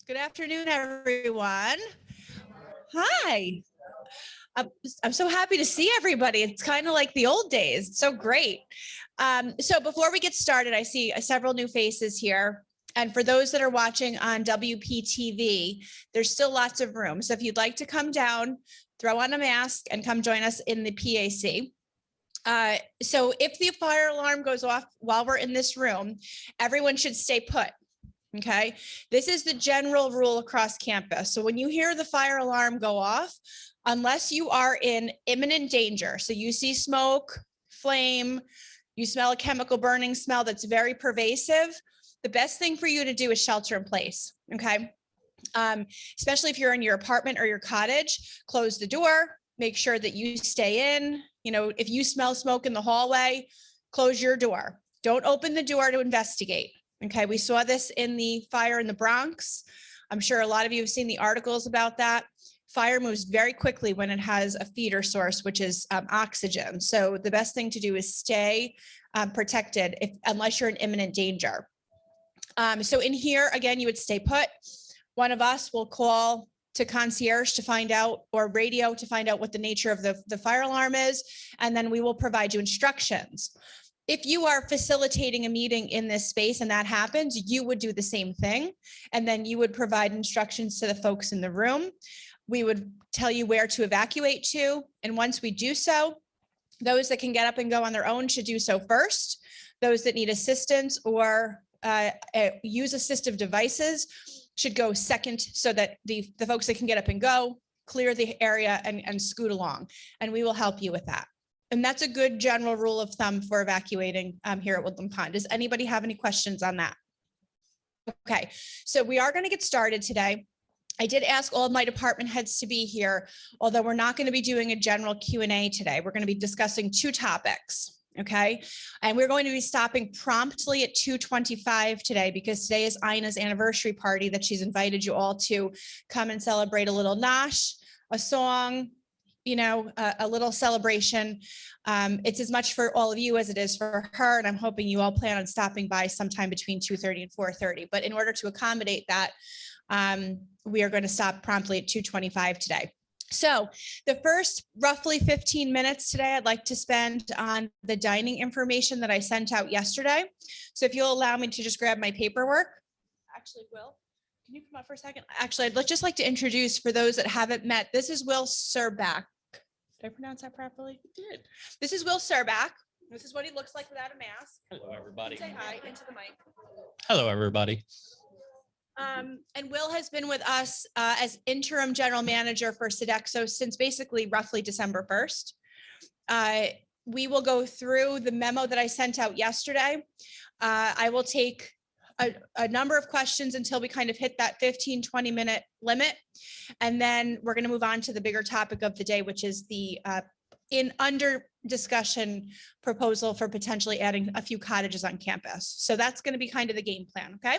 Good afternoon, everyone. Hi. I'm so happy to see everybody. It's kind of like the old days. It's so great. So before we get started, I see several new faces here. And for those that are watching on WPTV, there's still lots of room. So if you'd like to come down, throw on a mask and come join us in the PAC. So if the fire alarm goes off while we're in this room, everyone should stay put. Okay, this is the general rule across campus. So when you hear the fire alarm go off, unless you are in imminent danger, so you see smoke, flame, you smell a chemical burning smell that's very pervasive, the best thing for you to do is shelter in place. Okay, especially if you're in your apartment or your cottage, close the door, make sure that you stay in. You know, if you smell smoke in the hallway, close your door. Don't open the door to investigate. Okay, we saw this in the fire in the Bronx. I'm sure a lot of you have seen the articles about that. Fire moves very quickly when it has a feeder source, which is oxygen. So the best thing to do is stay protected unless you're in imminent danger. So in here, again, you would stay put. One of us will call to concierge to find out, or radio to find out what the nature of the fire alarm is, and then we will provide you instructions. If you are facilitating a meeting in this space and that happens, you would do the same thing. And then you would provide instructions to the folks in the room. We would tell you where to evacuate to. And once we do so, those that can get up and go on their own should do so first. Those that need assistance or use assistive devices should go second, so that the folks that can get up and go, clear the area and scoot along. And we will help you with that. And that's a good general rule of thumb for evacuating here at Woodland Pond. Does anybody have any questions on that? Okay, so we are going to get started today. I did ask all of my department heads to be here, although we're not going to be doing a general Q&A today. We're going to be discussing two topics, okay? And we're going to be stopping promptly at 2:25 today, because today is Ina's anniversary party that she's invited you all to come and celebrate. A little nosh, a song, you know, a little celebration. It's as much for all of you as it is for her. And I'm hoping you all plan on stopping by sometime between 2:30 and 4:30. But in order to accommodate that, we are going to stop promptly at 2:25 today. So the first roughly 15 minutes today, I'd like to spend on the dining information that I sent out yesterday. So if you'll allow me to just grab my paperwork. Actually, Will, can you come up for a second? Actually, I'd just like to introduce, for those that haven't met, this is Will Surbach. Did I pronounce that properly? You did. This is Will Surbach. This is what he looks like without a mask. Hello, everybody. Say hi into the mic. Hello, everybody. And Will has been with us as interim general manager for Sodexo since basically roughly December 1st. We will go through the memo that I sent out yesterday. I will take a number of questions until we kind of hit that 15-20 minute limit. And then we're going to move on to the bigger topic of the day, which is the under discussion proposal for potentially adding a few cottages on campus. So that's going to be kind of the game plan. Okay.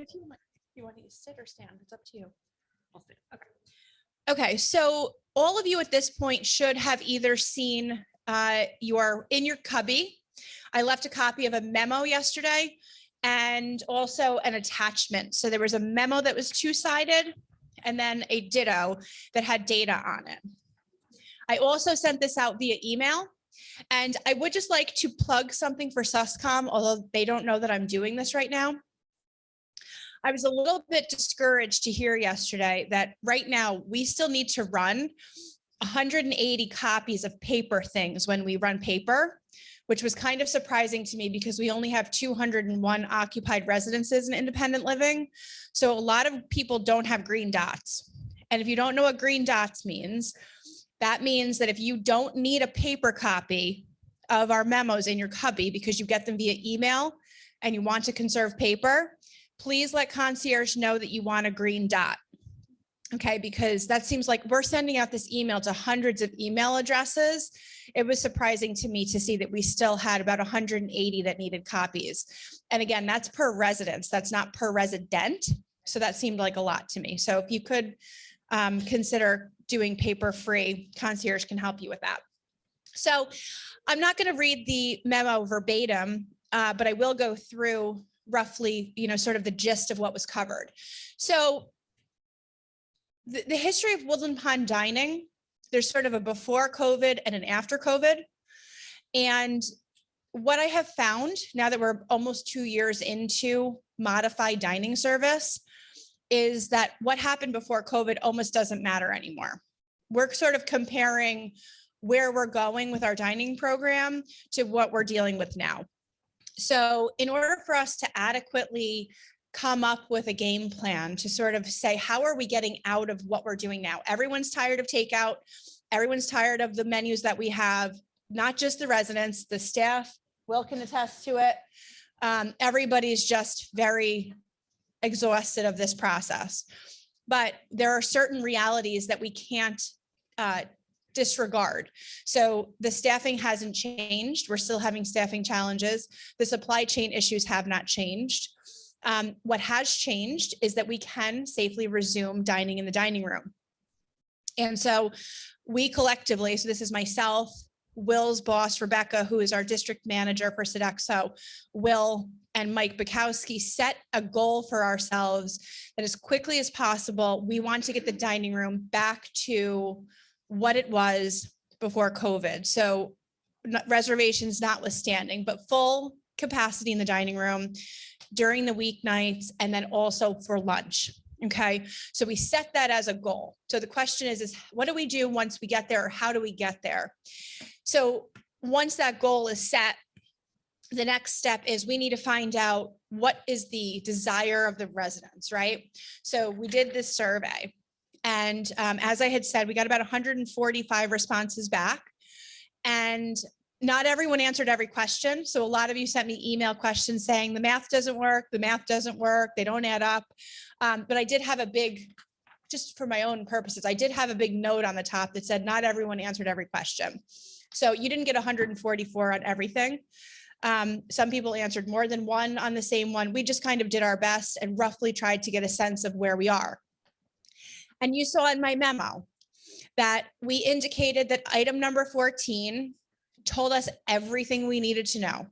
If you want to sit or stand, it's up to you. I'll sit. Okay. Okay, so all of you at this point should have either seen in your cubby. I left a copy of a memo yesterday and also an attachment. So there was a memo that was two-sided and then a ditto that had data on it. I also sent this out via email. And I would just like to plug something for SUSCOM, although they don't know that I'm doing this right now. I was a little bit discouraged to hear yesterday that right now we still need to run 180 copies of paper things when we run paper, which was kind of surprising to me because we only have 201 occupied residences in independent living. So a lot of people don't have green dots. And if you don't know what green dots means, that means that if you don't need a paper copy of our memos in your cubby because you get them via email and you want to conserve paper, please let concierge know that you want a green dot. Okay, because that seems like we're sending out this email to hundreds of email addresses. It was surprising to me to see that we still had about 180 that needed copies. And again, that's per residence, that's not per resident. So that seemed like a lot to me. So if you could consider doing paper-free. Concierge can help you with that. So I'm not going to read the memo verbatim, but I will go through roughly, sort of the gist of what was covered. So the history of Woodland Pond dining, there's sort of a before COVID and an after COVID. And what I have found now that we're almost 2 years into modified dining service is that what happened before COVID almost doesn't matter anymore. We're sort of comparing where we're going with our dining program to what we're dealing with now. So in order for us to adequately come up with a game plan to sort of say, how are we getting out of what we're doing now? Everyone's tired of takeout. Everyone's tired of the menus that we have, not just the residents, the staff, Will can attest to it. Everybody's just very exhausted of this process. But there are certain realities that we can't disregard. So the staffing hasn't changed. We're still having staffing challenges. The supply chain issues have not changed. What has changed is that we can safely resume dining in the dining room. And so we collectively, so this is myself, Will's boss, Rebecca, who is our district manager for Sodexo, Will and Mike Bukowski set a goal for ourselves that as quickly as possible, we want to get the dining room back to what it was before COVID. So reservations notwithstanding, but full capacity in the dining room during the weeknights and then also for lunch. Okay, so we set that as a goal. So the question is what do we do once we get there, or how do we get there? So once that goal is set, the next step is we need to find out what is the desire of the residents, right? So we did this survey, and as I had said, we got about 145 responses back, and not everyone answered every question. So a lot of you sent me email questions saying the math doesn't work, they don't add up. But I did have a big, just for my own purposes, I did have a big note on the top that said not everyone answered every question. So you didn't get 144 on everything. Some people answered more than one on the same one. We just kind of did our best and roughly tried to get a sense of where we are. And you saw in my memo that we indicated that item number 14 told us everything we needed to know.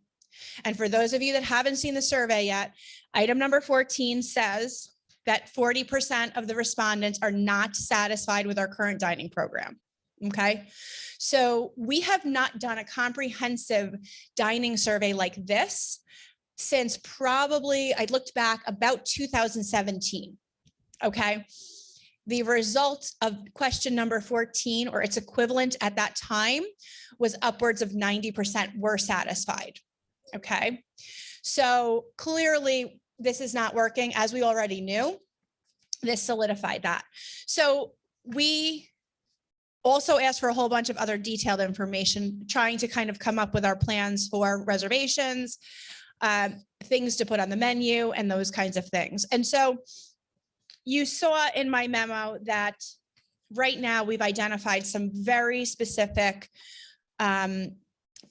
And for those of you that haven't seen the survey yet, item number 14 says that 40% of the respondents are not satisfied with our current dining program. Okay, so we have not done a comprehensive dining survey like this since probably, I looked back, about 2017. Okay, the result of question number 14 or its equivalent at that time was upwards of 90% were satisfied. Okay, so clearly this is not working, as we already knew. This solidified that. So we also asked for a whole bunch of other detailed information, trying to kind of come up with our plans for reservations, things to put on the menu, and those kinds of things. And so you saw in my memo that right now we've identified some very specific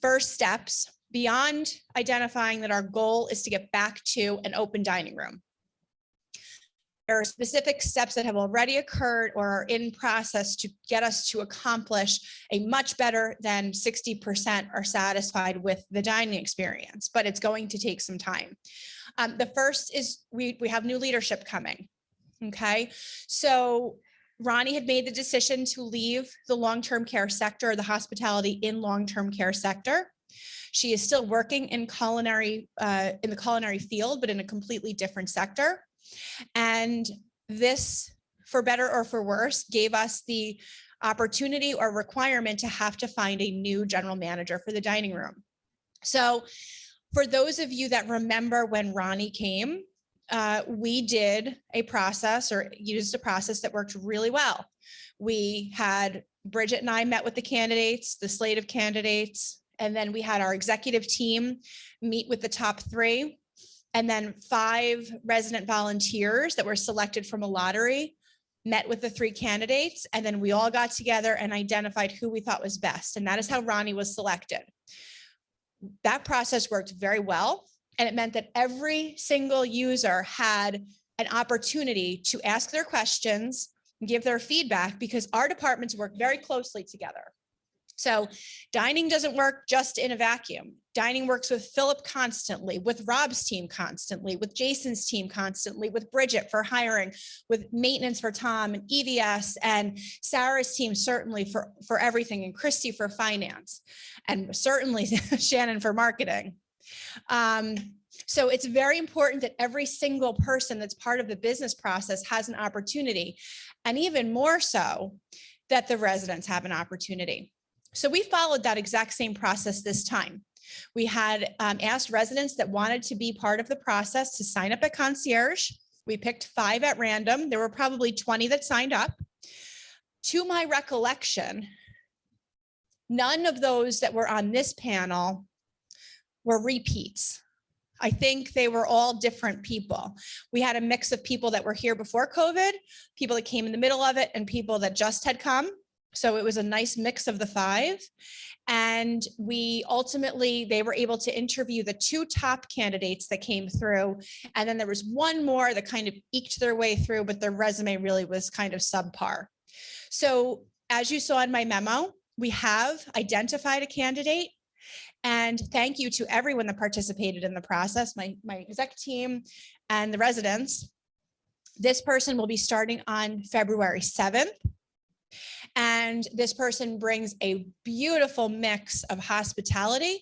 first steps beyond identifying that our goal is to get back to an open dining room. There are specific steps that have already occurred or are in process to get us to accomplish a much better than 60% are satisfied with the dining experience, but it's going to take some time. The first is we have new leadership coming. Okay, so Ronnie had made the decision to leave the long-term care sector, or the hospitality in long-term care sector. She is still working in culinary, in the culinary field, but in a completely different sector. And this, for better or for worse, gave us the opportunity or requirement to have to find a new general manager for the dining room. So for those of you that remember when Ronnie came, we did a process or used a process that worked really well. We had Bridget and I met with the candidates, the slate of candidates, and then we had our executive team meet with the top 3. And then 5 resident volunteers that were selected from a lottery met with the 3 candidates. And then we all got together and identified who we thought was best. And that is how Ronnie was selected. That process worked very well. And it meant that every single user had an opportunity to ask their questions give their feedback, because our departments work very closely together. So dining doesn't work just in a vacuum. Dining works with Philip constantly, with Rob's team constantly, with Jason's team constantly, with Bridget for hiring, with maintenance for Tom and EVS, and Sarah's team certainly for everything, and Christy for finance, and certainly Shannon for marketing. So it's very important that every single person that's part of the business process has an opportunity, and even more so that the residents have an opportunity. So we followed that exact same process this time. We had asked residents that wanted to be part of the process to sign up at Concierge. We picked 5 at random. There were probably 20 that signed up. To my recollection, none of those that were on this panel were repeats. I think they were all different people. We had a mix of people that were here before COVID, people that came in the middle of it, and people that just had come. So it was a nice mix of the 5. And we ultimately, they were able to interview the 2 top candidates that came through. And then there was one more that kind of eked their way through, but their resume really was kind of subpar. So as you saw in my memo, we have identified a candidate. And thank you to everyone that participated in the process, my exec team and the residents. This person will be starting on February 7th. And this person brings a beautiful mix of hospitality,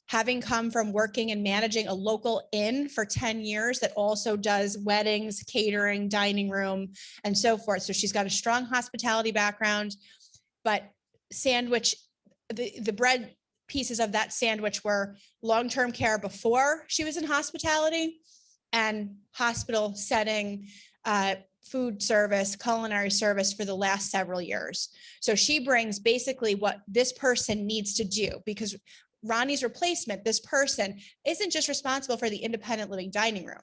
having come from working and managing a local inn for 10 years that also does weddings, catering, dining room, and so forth. So she's got a strong hospitality background, but sandwich, the bread pieces of that sandwich were long-term care before she was in hospitality, and hospital setting, food service, culinary service for the last several years. So she brings basically what this person needs to do, because Ronnie's replacement, this person isn't just responsible for the independent living dining room.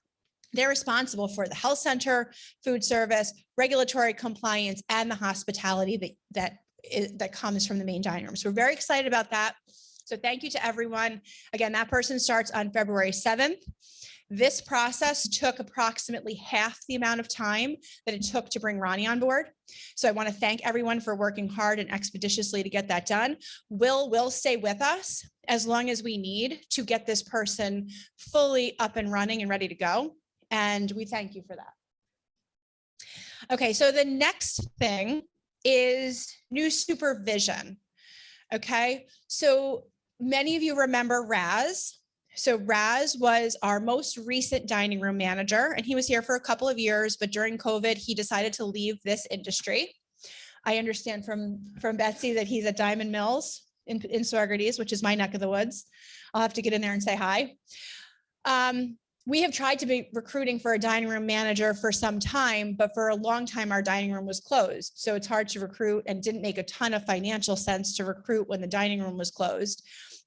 They're responsible for the health center, food service, regulatory compliance, and the hospitality that comes from the main dining room. So we're very excited about that. So thank you to everyone. Again, that person starts on February 7th. This process took approximately half the amount of time that it took to bring Ronnie on board. So I want to thank everyone for working hard and expeditiously to get that done. Will stay with us as long as we need to get this person fully up and running and ready to go. And we thank you for that. Okay, so the next thing is new supervision. Okay, so many of you remember Raz. So Raz was our most recent dining room manager, and he was here for a couple of years, but during COVID, he decided to leave this industry. I understand from Betsy that he's at Diamond Mills in Saugerties, which is my neck of the woods. I'll have to get in there and say hi. We have tried to be recruiting for a dining room manager for some time, but for a long time, our dining room was closed. So it's hard to recruit, and didn't make a ton of financial sense to recruit when the dining room was closed.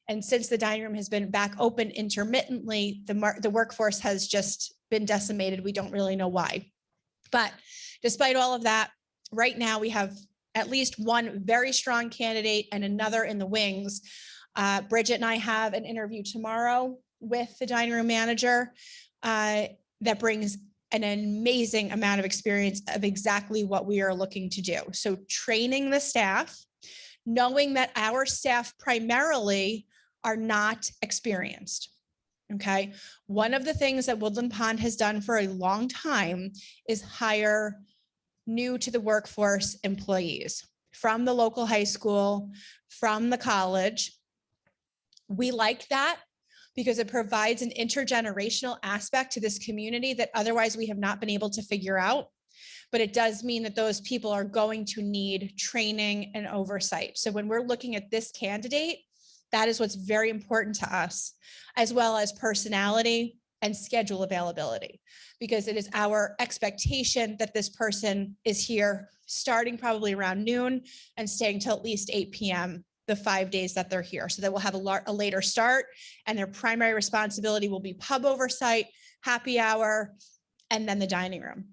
And since the dining room has been back open intermittently, the workforce has just been decimated. We don't really know why. But despite all of that, right now we have at least one very strong candidate and another in the wings. Bridget and I have an interview tomorrow with the dining room manager that brings an amazing amount of experience of exactly what we are looking to do. So training the staff, knowing that our staff primarily are not experienced. Okay. One of the things that Woodland Pond has done for a long time is hire new to the workforce employees from the local high school, from the college. We like that because it provides an intergenerational aspect to this community that otherwise we have not been able to figure out. But it does mean that those people are going to need training and oversight. So when we're looking at this candidate, that is what's very important to us, as well as personality and schedule availability, because it is our expectation that this person is here starting probably around noon and staying till at least 8 p.m. the 5 days that they're here. So they will have a later start, and their primary responsibility will be pub oversight, happy hour, and then the dining room.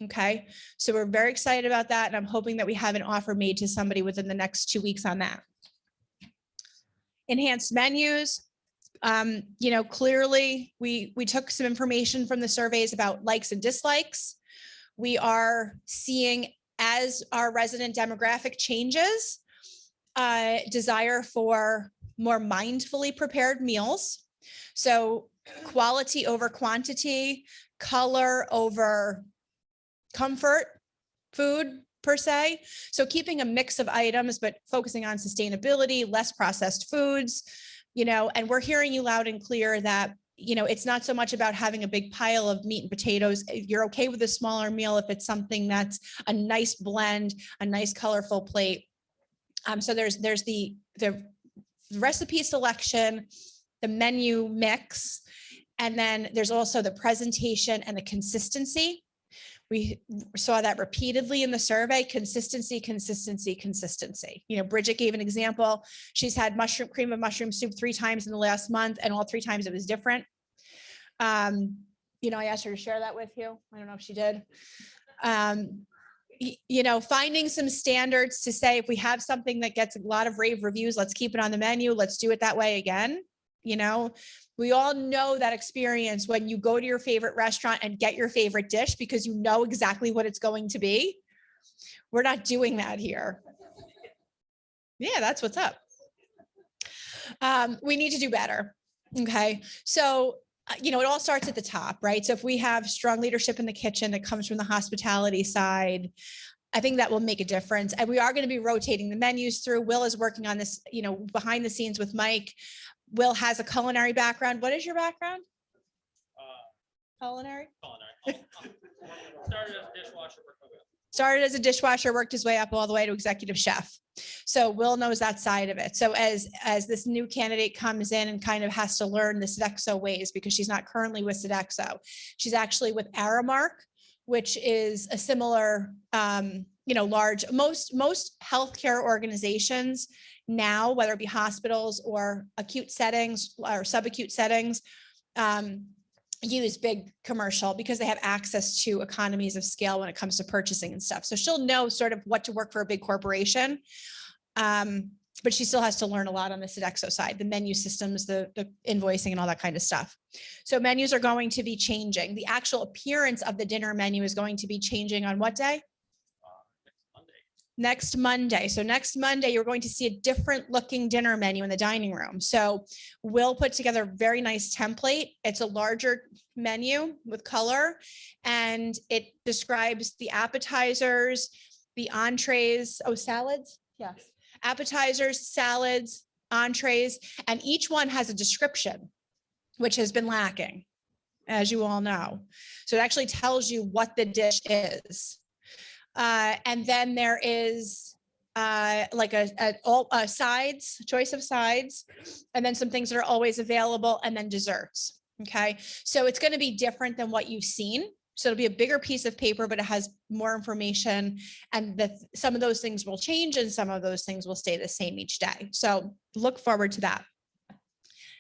Okay, so we're very excited about that, and I'm hoping that we have an offer made to somebody within the next 2 weeks on that. Enhanced menus. Clearly we took some information from the surveys about likes and dislikes. We are seeing as our resident demographic changes, desire for more mindfully prepared meals. So quality over quantity, color over comfort food per se. So keeping a mix of items, but focusing on sustainability, less processed foods, and we're hearing you loud and clear that, it's not so much about having a big pile of meat and potatoes. You're okay with a smaller meal if it's something that's a nice blend, a nice colorful plate. So there's the recipe selection, the menu mix, and then there's also the presentation and the consistency. We saw that repeatedly in the survey: consistency, consistency, consistency. Bridget gave an example. She's had cream of mushroom soup 3 times in the last month, and all 3 times it was different. I asked her to share that with you. I don't know if she did. Finding some standards to say, if we have something that gets a lot of rave reviews, let's keep it on the menu. Let's do it that way again. We all know that experience when you go to your favorite restaurant and get your favorite dish because you know exactly what it's going to be. We're not doing that here. Yeah, that's what's up. We need to do better. Okay. So, it all starts at the top, right? So if we have strong leadership in the kitchen that comes from the hospitality side, I think that will make a difference. And we are going to be rotating the menus through. Will is working on this, behind the scenes with Mike. Will has a culinary background. What is your background? Culinary? Started as a dishwasher, worked his way up all the way to executive chef. So Will knows that side of it. So as this new candidate comes in and kind of has to learn the Sodexo ways, because she's not currently with Sodexo, she's actually with Aramark, which is a similar, large, most healthcare organizations now, whether it be hospitals or acute settings or subacute settings, use big commercial because they have access to economies of scale when it comes to purchasing and stuff. So she'll know sort of what to work for a big corporation. But she still has to learn a lot on the Sodexo side, the menu systems, the invoicing and all that kind of stuff. So menus are going to be changing. The actual appearance of the dinner menu is going to be changing on what day? Next Monday. So next Monday, you're going to see a different looking dinner menu in the dining room. So we'll put together a very nice template. It's a larger menu with color, and it describes the appetizers, the entrees, salads. Yes. Appetizers, salads, entrees, and each one has a description, which has been lacking, as you all know. So it actually tells you what the dish is. And then there is like a sides, choice of sides, and then some things that are always available, and then desserts. Okay. So it's going to be different than what you've seen. So it'll be a bigger piece of paper, but it has more information, and some of those things will change and some of those things will stay the same each day. So look forward to that.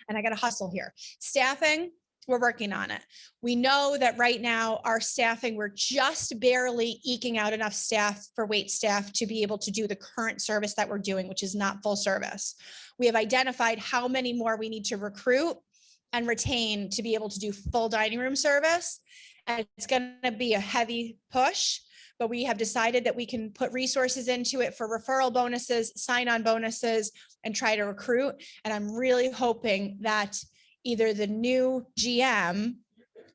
And I got to hustle here. Staffing, we're working on it. We know that right now our staffing, we're just barely eking out enough staff for wait staff to be able to do the current service that we're doing, which is not full service. We have identified how many more we need to recruit and retain to be able to do full dining room service. And it's going to be a heavy push, but we have decided that we can put resources into it for referral bonuses, sign-on bonuses, and try to recruit. And I'm really hoping that either the new GM,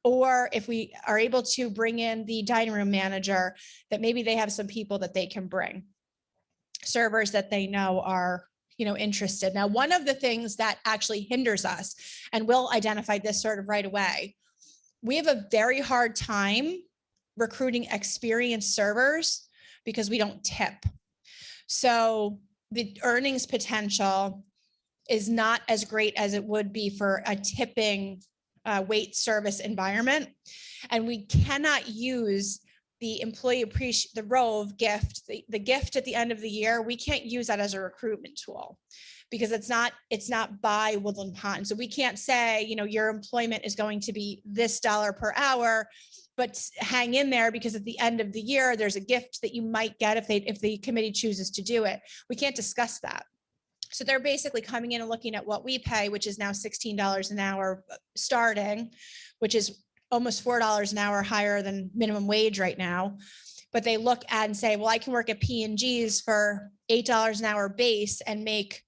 or if we are able to bring in the dining room manager, that maybe they have some people that they can bring, servers that they know are interested. Now, one of the things that actually hinders us, and we'll identify this sort of right away, we have a very hard time recruiting experienced servers because we don't tip. So the earnings potential is not as great as it would be for a tipping wait service environment. And we cannot use the employee appreciation, the ROVE gift, the gift at the end of the year. We can't use that as a recruitment tool because it's not by Woodland Pond. So we can't say, your employment is going to be this dollar per hour, but hang in there because at the end of the year, there's a gift that you might get if the committee chooses to do it. We can't discuss that. So they're basically coming in and looking at what we pay, which is now $16 an hour starting, which is almost $4 an hour higher than minimum wage right now. but they look at and say, well, I can work at P&G's for $8 an hour base and make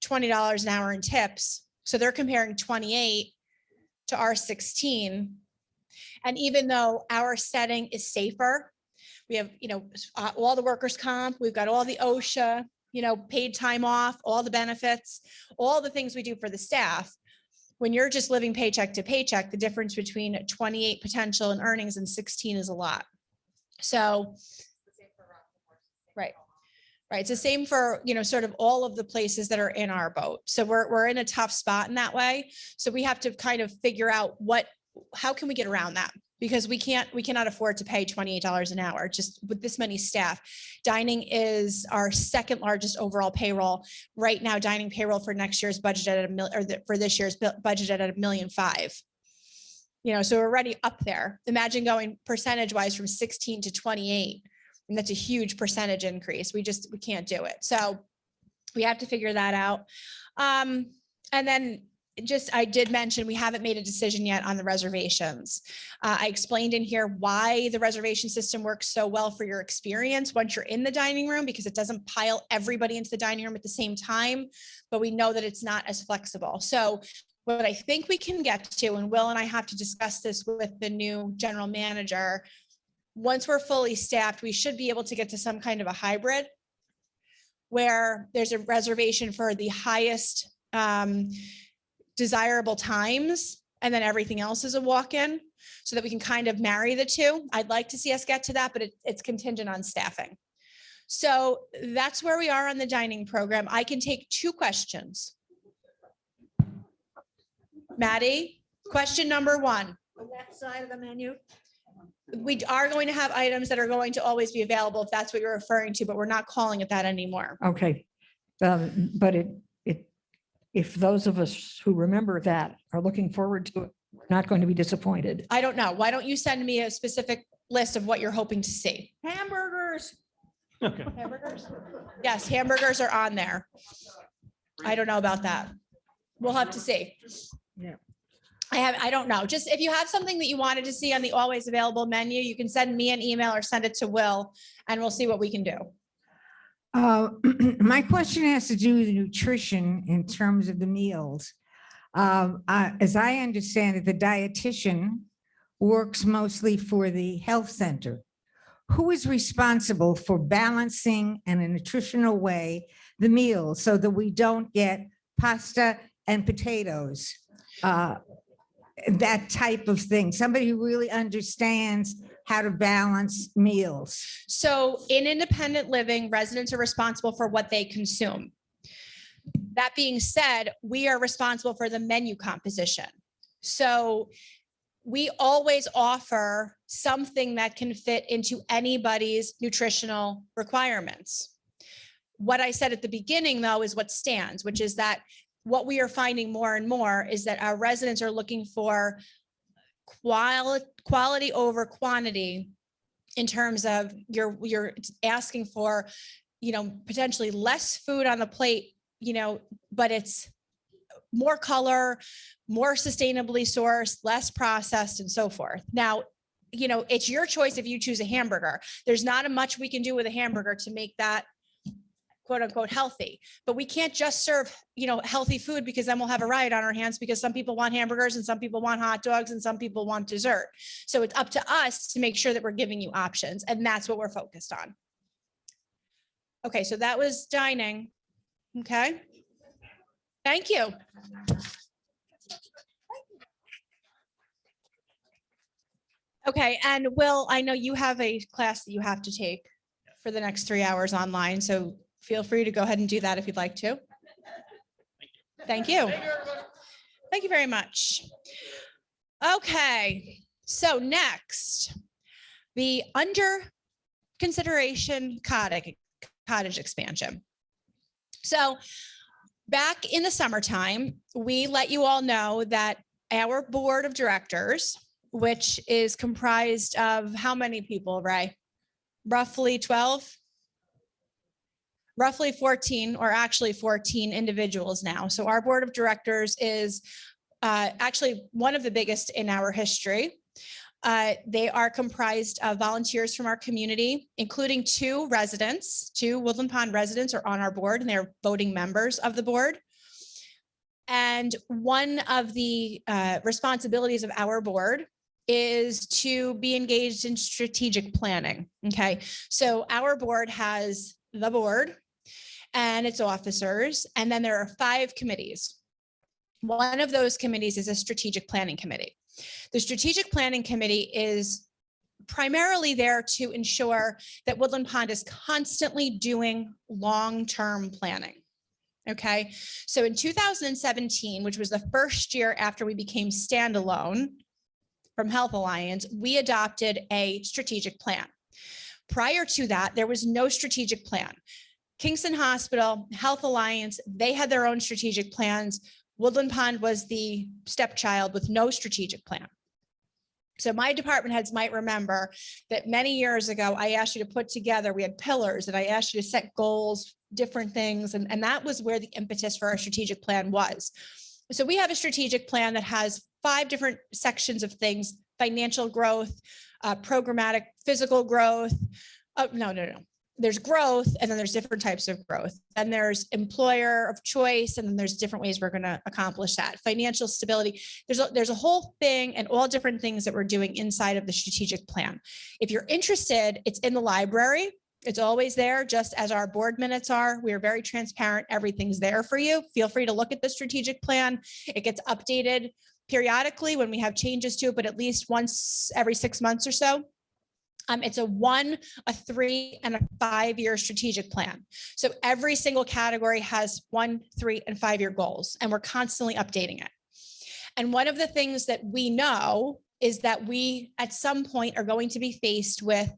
$20 an hour in tips. So they're comparing 28 to our 16. And even though our setting is safer, we have, all the workers' comp, we've got all the OSHA, paid time off, all the benefits, all the things we do for the staff. When you're just living paycheck to paycheck, the difference between 28 potential in earnings and 16 is a lot. So, right. It's the same for, sort of all of the places that are in our boat. So we're in a tough spot in that way. So we have to kind of figure out how can we get around that? Because we cannot afford to pay $28 an hour just with this many staff. Dining is our second largest overall payroll. Right now, dining payroll for next year's budgeted at for this year's budgeted at $1.5 million. So we're already up there. Imagine going percentage wise from 16 to 28. And that's a huge percentage increase. We can't do it. So we have to figure that out. And then I did mention we haven't made a decision yet on the reservations. I explained in here why the reservation system works so well for your experience once you're in the dining room, because it doesn't pile everybody into the dining room at the same time, but we know that it's not as flexible. So what I think we can get to, and Will and I have to discuss this with the new general manager, once we're fully staffed, we should be able to get to some kind of a hybrid where there's a reservation for the highest desirable times, and then everything else is a walk-in, so that we can kind of marry the two. I'd like to see us get to that, but it's contingent on staffing. So that's where we are on the dining program. I can take 2 questions. Maddie, question number 1. On that side of the menu? We are going to have items that are going to always be available if that's what you're referring to, but we're not calling it that anymore. Okay. But if those of us who remember that are looking forward to it, we're not going to be disappointed. I don't know. Why don't you send me a specific list of what you're hoping to see? Hamburgers. Okay. Hamburgers? Yes, hamburgers are on there. I don't know about that. We'll have to see. Yeah. I don't know. Just if you have something that you wanted to see on the always available menu, you can send me an email or send it to Will, and we'll see what we can do. My question has to do with nutrition in terms of the meals. As I understand it, the dietitian works mostly for the health center. Who is responsible for balancing in a nutritional way the meals so that we don't get pasta and potatoes? That type of thing. Somebody who really understands how to balance meals. So in independent living, residents are responsible for what they consume. That being said, we are responsible for the menu composition. So we always offer something that can fit into anybody's nutritional requirements. What I said at the beginning, though, is what stands, which is that what we are finding more and more is that our residents are looking for quality over quantity in terms of you're asking for, potentially less food on the plate, but it's more color, more sustainably sourced, less processed, and so forth. Now, it's your choice if you choose a hamburger. There's not much we can do with a hamburger to make that quote unquote healthy, but we can't just serve, healthy food, because then we'll have a riot on our hands, because some people want hamburgers and some people want hot dogs and some people want dessert. So it's up to us to make sure that we're giving you options, and that's what we're focused on. Okay, so that was dining. Okay. Thank you. Okay, and Will, I know you have a class that you have to take for the next 3 hours online, so feel free to go ahead and do that if you'd like to. Thank you. Thank you very much. Okay, so next, the under consideration cottage expansion. So back in the summertime, we let you all know that our board of directors, which is comprised of how many people, Ray? Roughly 12? Roughly 14, or actually 14 individuals now. So our board of directors is actually one of the biggest in our history. They are comprised of volunteers from our community, including 2 residents. 2 Woodland Pond residents are on our board, and they're voting members of the board. And one of the responsibilities of our board is to be engaged in strategic planning. Okay, so our board has the board and its officers, and then there are 5 committees. One of those committees is a strategic planning committee. The strategic planning committee is primarily there to ensure that Woodland Pond is constantly doing long-term planning. Okay, so in 2017, which was the first year after we became standalone from Health Alliance, we adopted a strategic plan. Prior to that, there was no strategic plan. Kingston Hospital, Health Alliance, they had their own strategic plans. Woodland Pond was the stepchild with no strategic plan. So my department heads might remember that many years ago, I asked you to put together, we had pillars, and I asked you to set goals, different things. And that was where the impetus for our strategic plan was. So we have a strategic plan that has 5 different sections of things: financial growth, programmatic physical growth. Oh, no. There's growth, and then there's different types of growth. And there's employer of choice, and then there's different ways we're going to accomplish that. Financial stability. There's a whole thing and all different things that we're doing inside of the strategic plan. If you're interested, it's in the library. It's always there, just as our board minutes are. We are very transparent. Everything's there for you. Feel free to look at the strategic plan. It gets updated periodically when we have changes to it, but at least once every 6 months or so. It's a 1, a 3, and a 5-year strategic plan. So every single category has 1, 3, and 5-year goals, and we're constantly updating it. And one of the things that we know is that we, at some point, are going to be faced with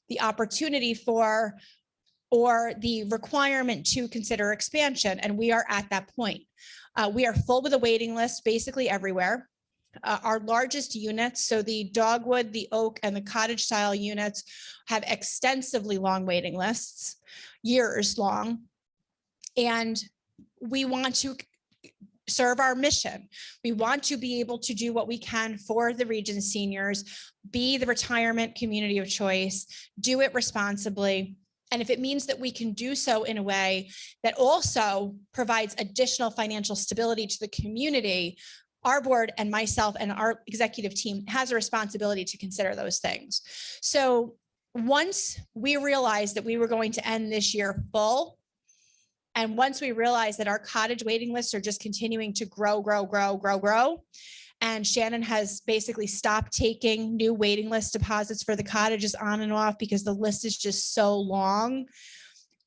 the opportunity for, or the requirement to consider expansion. And we are at that point. We are full with a waiting list basically everywhere. Our largest units, so the Dogwood, the Oak, and the Cottage style units, have extensively long waiting lists, years long. And we want to serve our mission. We want to be able to do what we can for the region's seniors, be the retirement community of choice, do it responsibly. And if it means that we can do so in a way that also provides additional financial stability to the community, our board and myself and our executive team has a responsibility to consider those things. So once we realized that we were going to end this year full, and once we realized that our cottage waiting lists are just continuing to grow, and Shannon has basically stopped taking new waiting list deposits for the cottages on and off because the list is just so long,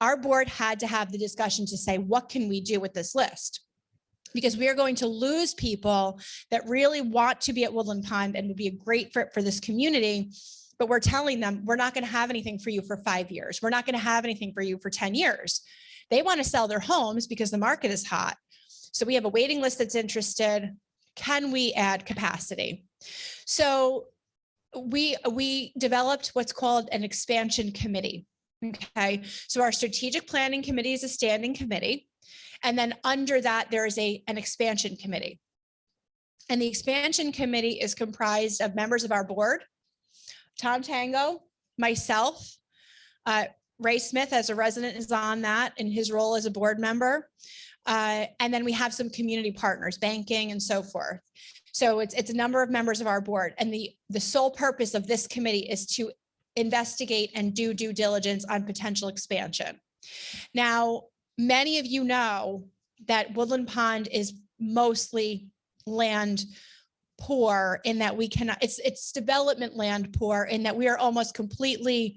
our board had to have the discussion to say, what can we do with this list? Because we are going to lose people that really want to be at Woodland Pond and would be a great fit for this community. But we're telling them, we're not going to have anything for you for 5 years. We're not going to have anything for you for 10 years. They want to sell their homes because the market is hot. So we have a waiting list that's interested. Can we add capacity? So we developed what's called an expansion committee. Okay. So our strategic planning committee is a standing committee. And then under that, there is an expansion committee. And the expansion committee is comprised of members of our board, Tom Tango, myself, Ray Smith as a resident is on that in his role as a board member. And then we have some community partners, banking and so forth. So it's a number of members of our board. And the sole purpose of this committee is to investigate and do due diligence on potential expansion. Now, many of you know that Woodland Pond is mostly land poor in that we cannot, it's development land poor in that we are almost completely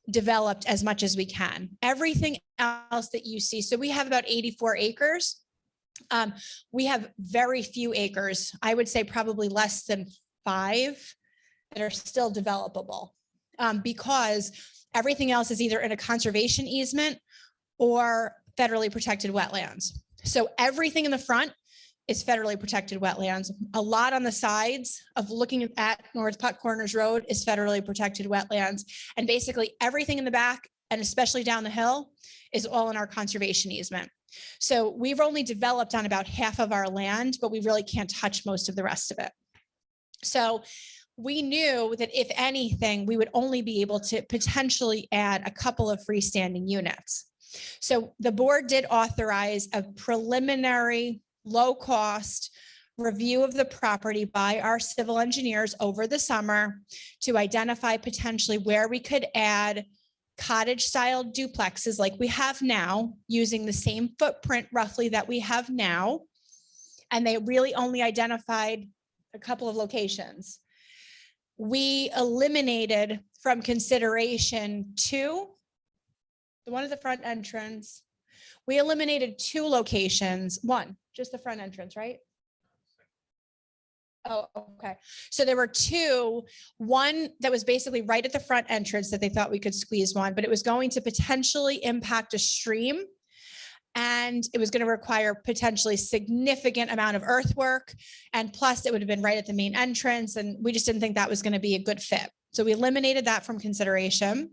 developed as much as we can. Everything else that you see, so we have about 84 acres. We have very few acres, I would say probably less than 5 that are still developable because everything else is either in a conservation easement or federally protected wetlands. So everything in the front is federally protected wetlands. A lot on the sides of looking at North Putt Corners Road is federally protected wetlands. And basically everything in the back, and especially down the hill, is all in our conservation easement. So we've only developed on about half of our land, but we really can't touch most of the rest of it. So we knew that if anything, we would only be able to potentially add a couple of freestanding units. So the board did authorize a preliminary low-cost review of the property by our civil engineers over the summer to identify potentially where we could add cottage-style duplexes like we have now, using the same footprint roughly that we have now. And they really only identified a couple of locations. We eliminated from consideration the one at the front entrance. We eliminated 2 locations, one, just the front entrance, right? Oh, okay. So there were 2, one that was basically right at the front entrance that they thought we could squeeze one, but it was going to potentially impact a stream. And it was going to require potentially significant amount of earthwork. And plus it would have been right at the main entrance. And we just didn't think that was going to be a good fit. So we eliminated that from consideration.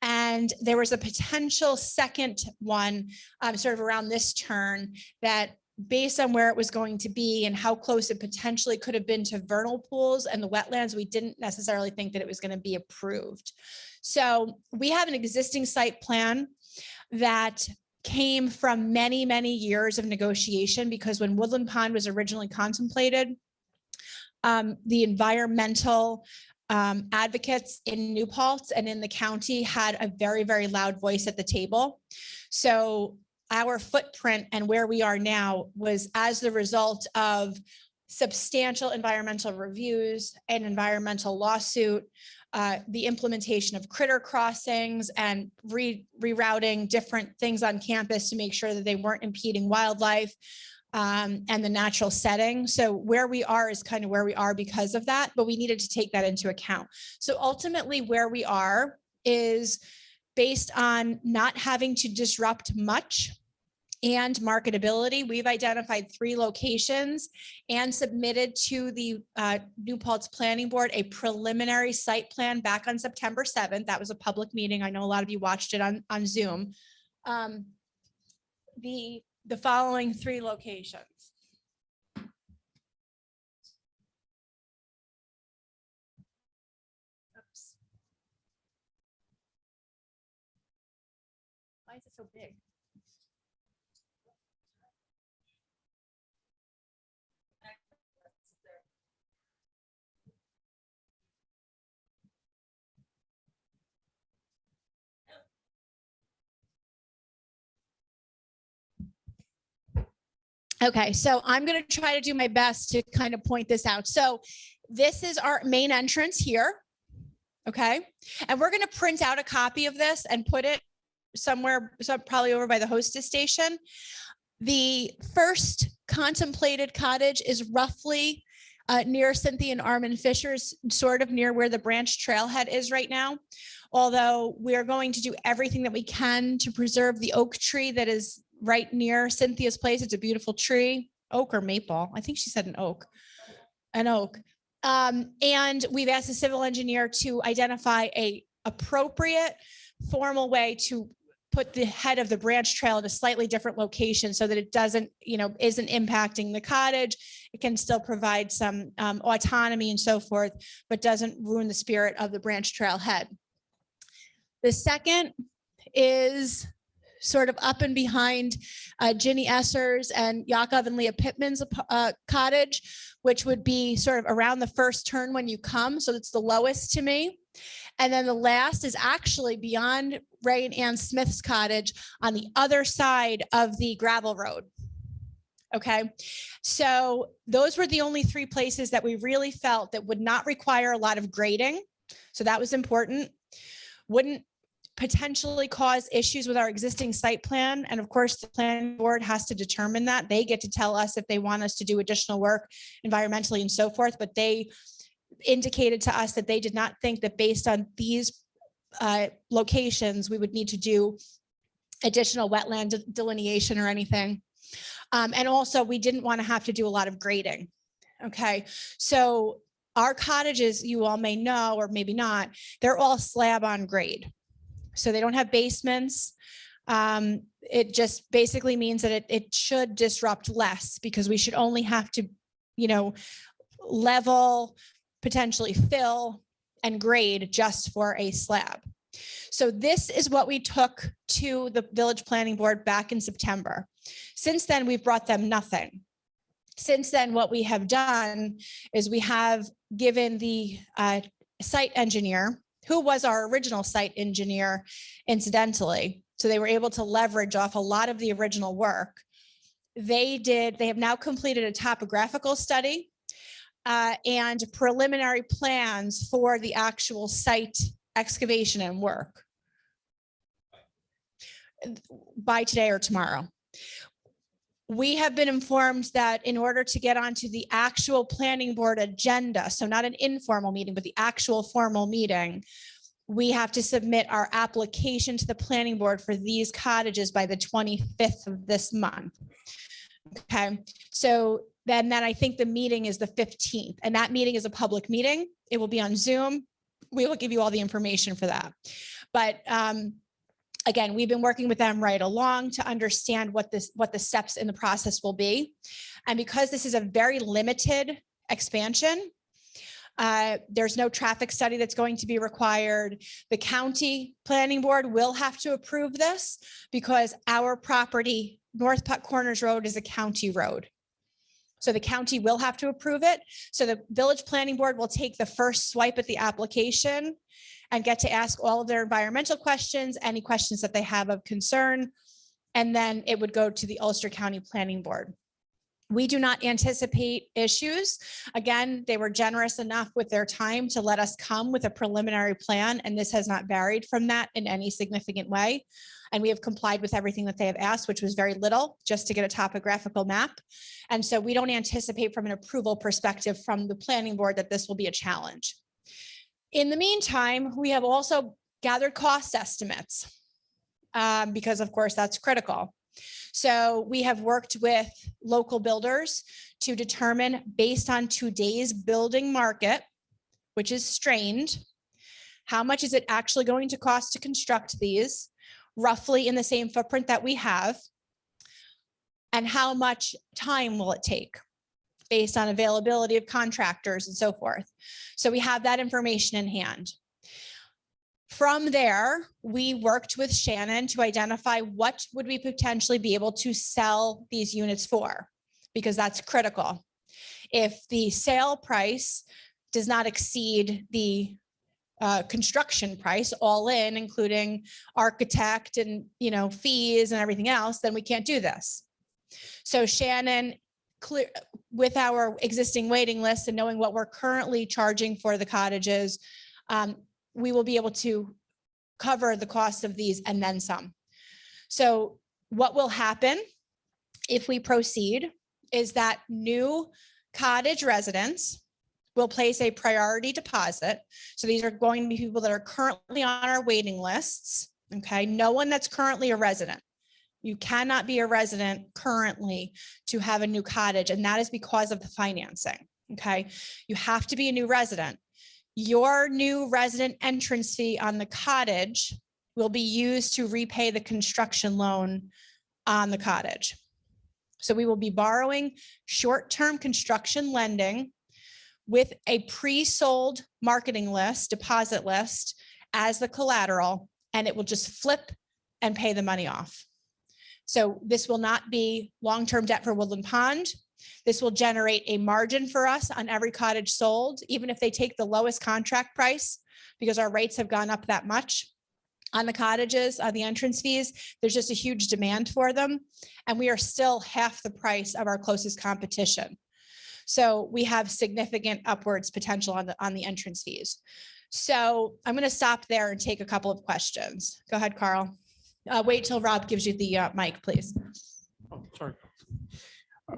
And there was a potential second one sort of around this turn that, based on where it was going to be and how close it potentially could have been to vernal pools and the wetlands, we didn't necessarily think that it was going to be approved. So we have an existing site plan that came from many, many years of negotiation, because when Woodland Pond was originally contemplated, the environmental advocates in New Paltz and in the county had a very, very loud voice at the table. So our footprint and where we are now was as the result of substantial environmental reviews, an environmental lawsuit, the implementation of critter crossings, and rerouting different things on campus to make sure that they weren't impeding wildlife and the natural setting. So where we are is kind of where we are because of that, but we needed to take that into account. So ultimately where we are is based on not having to disrupt much and marketability. We've identified 3 locations and submitted to the New Paltz Planning Board a preliminary site plan back on September 7th. That was a public meeting. I know a lot of you watched it on Zoom. The following 3 locations. Oops. Why is it so big? Okay, so I'm going to try to do my best to kind of point this out. So this is our main entrance here. Okay, and we're going to print out a copy of this and put it somewhere, probably over by the hostess station. The first contemplated cottage is roughly near Cynthia and Armin Fisher's, sort of near where the branch trailhead is right now. Although we're going to do everything that we can to preserve the oak tree that is right near Cynthia's place. It's a beautiful tree, oak or maple. I think she said an oak. An oak. And we've asked the civil engineer to identify a appropriate formal way to put the head of the branch trail at a slightly different location so that it doesn't, isn't impacting the cottage. It can still provide some autonomy and so forth, but doesn't ruin the spirit of the branch trail head. The second is sort of up and behind Ginny Esser's and Yakov and Leah Pittman's cottage, which would be sort of around the first turn when you come. So it's the lowest to me. And then the last is actually beyond Ray and Ann Smith's cottage on the other side of the gravel road. Okay, so those were the only 3 places that we really felt that would not require a lot of grading. So that was important. Wouldn't potentially cause issues with our existing site plan. And of course, the planning board has to determine that. They get to tell us if they want us to do additional work environmentally and so forth, but they indicated to us that they did not think that based on these locations, we would need to do additional wetland delineation or anything. And also we didn't want to have to do a lot of grading. Okay, so our cottages, you all may know, or maybe not, they're all slab on grade. So they don't have basements. It just basically means that it should disrupt less, because we should only have to, level potentially fill and grade just for a slab. So this is what we took to the village planning board back in September. Since then, we've brought them nothing. Since then, what we have done is we have given the site engineer, who was our original site engineer, incidentally, so they were able to leverage off a lot of the original work. They have now completed a topographical study and preliminary plans for the actual site excavation and work by today or tomorrow. We have been informed that in order to get onto the actual planning board agenda, so not an informal meeting, but the actual formal meeting, we have to submit our application to the planning board for these cottages by the 25th of this month. Okay, so then I think the meeting is the 15th, and that meeting is a public meeting. It will be on Zoom. We will give you all the information for that. But again, we've been working with them right along to understand what the steps in the process will be. And because this is a very limited expansion, there's no traffic study that's going to be required. The county planning board will have to approve this because our property, North Putt Corners Road, is a county road. So the county will have to approve it. So the village planning board will take the first swipe at the application and get to ask all of their environmental questions, any questions that they have of concern, and then it would go to the Ulster County Planning Board. We do not anticipate issues. Again, they were generous enough with their time to let us come with a preliminary plan, and this has not varied from that in any significant way. And we have complied with everything that they have asked, which was very little, just to get a topographical map. And so we don't anticipate from an approval perspective from the planning board that this will be a challenge. In the meantime, we have also gathered cost estimates because of course that's critical. So we have worked with local builders to determine, based on today's building market, which is strained, how much is it actually going to cost to construct these roughly in the same footprint that we have, and how much time will it take based on availability of contractors and so forth. So we have that information in hand. From there, we worked with Shannon to identify what would we potentially be able to sell these units for, because that's critical. If the sale price does not exceed the construction price all in, including architect and fees and everything else, then we can't do this. So Shannon, with our existing waiting list and knowing what we're currently charging for the cottages, we will be able to cover the cost of these and then some. So what will happen if we proceed is that new cottage residents will place a priority deposit. So these are going to be people that are currently on our waiting lists. Okay, no one that's currently a resident. You cannot be a resident currently to have a new cottage, and that is because of the financing. Okay, you have to be a new resident. Your new resident entrance fee on the cottage will be used to repay the construction loan on the cottage. So we will be borrowing short-term construction lending with a pre-sold marketing list, deposit list as the collateral, and it will just flip and pay the money off. So this will not be long-term debt for Woodland Pond. This will generate a margin for us on every cottage sold, even if they take the lowest contract price, because our rates have gone up that much on the cottages, on the entrance fees. There's just a huge demand for them, and we are still half the price of our closest competition. So we have significant upwards potential on the entrance fees. So I'm going to stop there and take a couple of questions. Go ahead, Carl. Wait till Rob gives you the mic, please. Oh, sorry.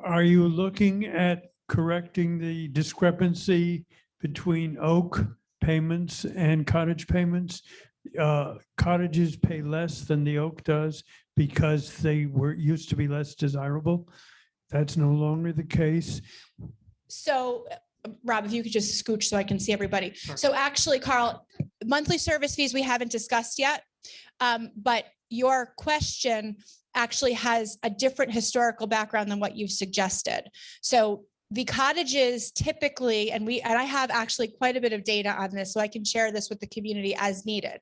Are you looking at correcting the discrepancy between Oak payments and cottage payments? Cottages pay less than the Oak does because they used to be less desirable. That's no longer the case. So Rob, if you could just scooch so I can see everybody. Sure. So actually, Carl, monthly service fees we haven't discussed yet, but your question actually has a different historical background than what you've suggested. So the cottages typically, and I have actually quite a bit of data on this, so I can share this with the community as needed.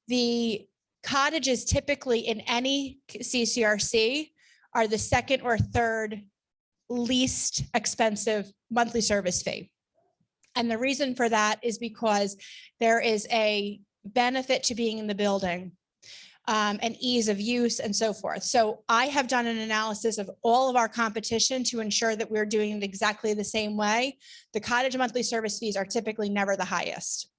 The cottages typically in any CCRC are the second or third least expensive monthly service fee. And the reason for that is because there is a benefit to being in the building, and ease of use and so forth. So I have done an analysis of all of our competition to ensure that we're doing it exactly the same way. The cottage monthly service fees are typically never the highest.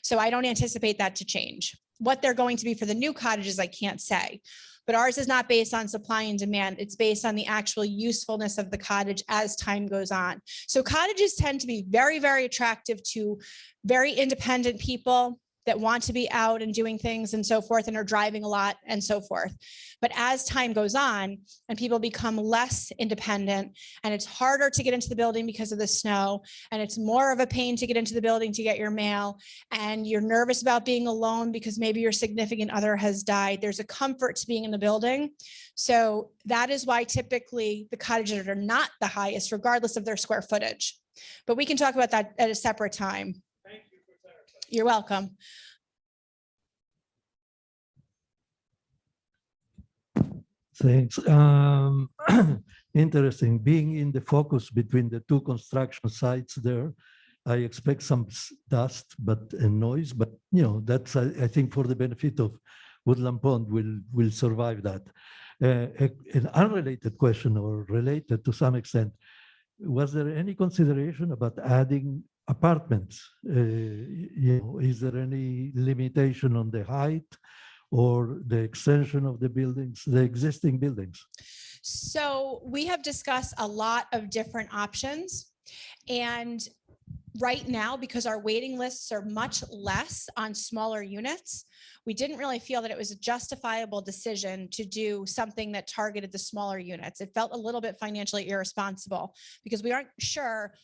So I don't anticipate that to change. What they're going to be for the new cottages, I can't say. But ours is not based on supply and demand. It's based on the actual usefulness of the cottage as time goes on. So cottages tend to be very, very attractive to very independent people that want to be out and doing things and so forth, and are driving a lot and so forth. But as time goes on and people become less independent, and it's harder to get into the building because of the snow, and it's more of a pain to get into the building to get your mail, and you're nervous about being alone because maybe your significant other has died, there's a comfort to being in the building. So that is why typically the cottages are not the highest, regardless of their square footage. But we can talk about that at a separate time. You're welcome. Thanks. Interesting. Being in the focus between the two construction sites there, I expect some dust and noise, but that's I think for the benefit of Woodland Pond will survive that. An unrelated question, or related to some extent, was there any consideration about adding apartments? Is there any limitation on the height or the extension of the buildings, the existing buildings? So we have discussed a lot of different options, and right now, because our waiting lists are much less on smaller units, we didn't really feel that it was a justifiable decision to do something that targeted the smaller units. It felt a little bit financially irresponsible because we aren't sure.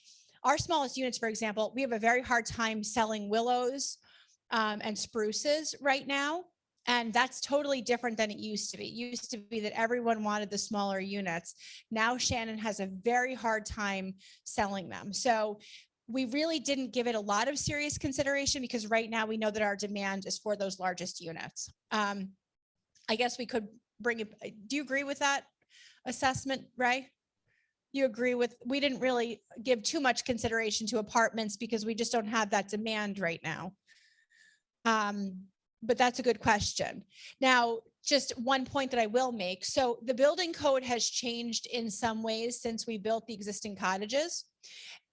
Our smallest units, for example, we have a very hard time selling willows and spruces right now. And that's totally different than it used to be. It used to be that everyone wanted the smaller units. Now Shannon has a very hard time selling them. So we really didn't give it a lot of serious consideration because right now we know that our demand is for those largest units. I guess we could bring it. Do you agree with that assessment, Ray? You agree with, we didn't really give too much consideration to apartments because we just don't have that demand right now. But that's a good question. Now, just one point that I will make. So the building code has changed in some ways since we built the existing cottages.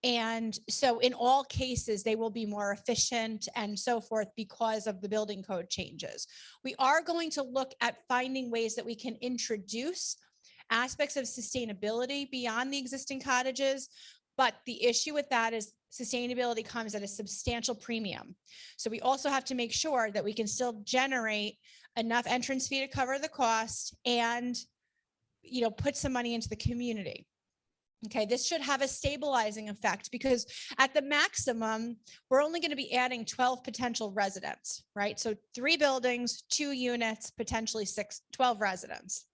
And so in all cases, they will be more efficient and so forth because of the building code changes. We are going to look at finding ways that we can introduce aspects of sustainability beyond the existing cottages. But the issue with that is sustainability comes at a substantial premium. So we also have to make sure that we can still generate enough entrance fee to cover the cost and, put some money into the community. Okay, this should have a stabilizing effect because at the maximum, we're only going to be adding 12 potential residents, right? So 3 buildings, 2 units, potentially 12 residents.